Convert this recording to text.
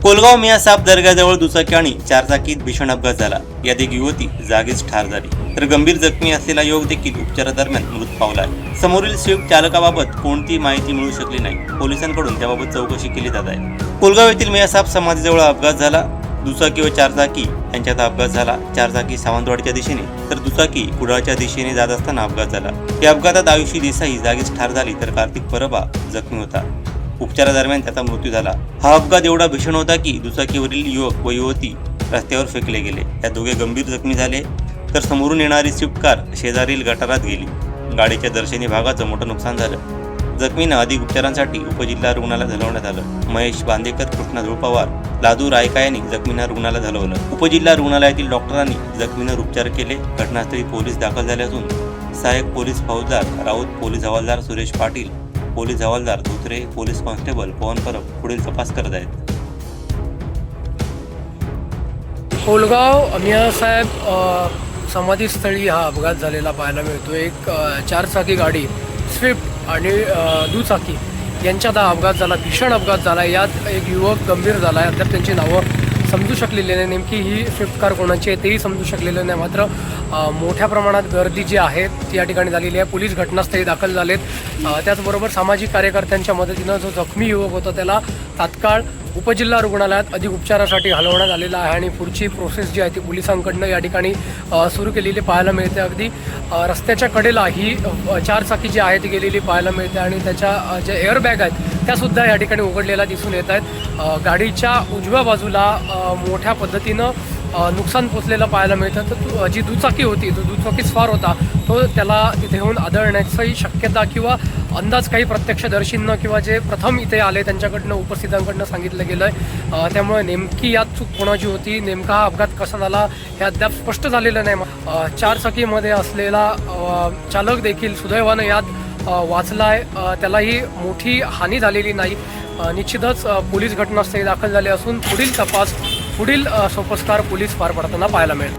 कोलगाव मियासाब दर्ग्याजवळ दुचाकी आणि चारचाकीत भीषण अपघात झाला. यात एक युवती जागीच ठार झाली तर गंभीर जखमी असलेला युवक देखील उपचारादरम्यान मृत पावला. समोरील स्विफ्ट चालकाबाबत कोणती माहिती मिळू शकली नाही. पोलिसांकडून त्याबाबत चौकशी केली जात आहे. कोलगाव येथील मियासाब समाधीजवळ अपघात झाला. दुचाकी व चारचाकी यांच्यात अपघात झाला. चारचाकी सावंतवाडीच्या दिशेने तर दुचाकी कुडाळच्या दिशेने जात असताना अपघात झाला. या अपघातात आयुषी देसाई जागीच ठार झाली तर कार्तिक परबा जखमी होता. उपचारादरम्यान त्याचा मृत्यू झाला. हा अपघात एवढा भीषण होता की दुचाकीवरील युवक व युवती रस्त्यावर फेकले गेले. या दोघे गंभीर जखमी झाले तर समोरून येणारी स्विफ्ट कार शेजारील गटारात गेली. गाडीच्या दर्शनी भागाचं मोठं नुकसान झालं. जखमींना अधिक उपचारांसाठी उपजिल्हा रुग्णालयात हलवण्यात आलं. महेश बांदेकर, कृष्णा धुळपवार, लादू रायका यांनी जखमींना रुग्णालयात हलवलं. उपजिल्हा रुग्णालयातील डॉक्टरांनी जखमींवर उपचार केले. घटनास्थळी पोलीस दाखल झाले असून सहाय्यक पोलीस फौजदार राऊत, पोलीस हवालदार सुरेश पाटील, पोलीस हवालदार धोत्रे, पोलीस कॉन्स्टेबल पवन परब पुढील तपास करत आहेत. कोलगाव मियासाहेब समाधीस्थळी हा अपघात झालेला पाहायला मिळतो. एक चारचाकी गाडी स्विफ्ट आणि दुचाकी यांच्यात हा अपघात झाला. भीषण अपघात झाला. यात एक युवक गंभीर झाला आहे. अद्याप त्यांची नावं समजू शकलेली नाही. नेमकी ही स्विफ्ट कार कोणाची आहे तेही समजू शकलेलं नाही. मात्र मोठ्या प्रमाणात गर्दी जी आहे ती या ठिकाणी झालेली आहे. पोलीस घटनास्थळी दाखल झालेत. त्याचबरोबर सामाजिक कार्यकर्त्यांच्या मदतीनं जो जखमी युवक होता त्याला तात्काळ उपजिल्हा रुग्णालयात अधिक उपचारासाठी हलवण्यात आलेला आहे आणि पुढची प्रोसेस जी आहे ती पोलिसांकडनं या ठिकाणी सुरू केलेली पाहायला मिळते. अगदी रस्त्याच्या कडेला ही चारचाकी जी आहे ती गेलेली पाहायला मिळते आणि त्याच्या ज्या एअरबॅग आहेत त्यासुद्धा या ठिकाणी उघडलेल्या दिसून येत आहेत. गाडीच्या उजव्या बाजूला मोठ्या पद्धतीनं नुकसान पोचलेलं पाहायला मिळतं. तर जी दुचाकी होती तो दुचाकी स्वार होता तो त्याला तिथे येऊन आदळण्याची शक्यता किंवा अंदाज काही प्रत्यक्षदर्शींना किंवा जे प्रथम इथे आले त्यांच्याकडनं उपस्थितांकडनं सांगितलं गेलं आहे. त्यामुळे नेमकी यात चूक कोणाची होती, नेमका हा अपघात कसा झाला हे अद्याप स्पष्ट झालेलं नाही. चारचाकीमध्ये असलेला चालक देखील सुदैवानं यात वाचलाय. त्यालाही मोठी हानी झालेली नाही. निश्चितच पोलीस घटनास्थळी दाखल झाले असून पुढील तपास पुढील सोपस्कार पोलीस पार पडताना पाहायला मिळेल.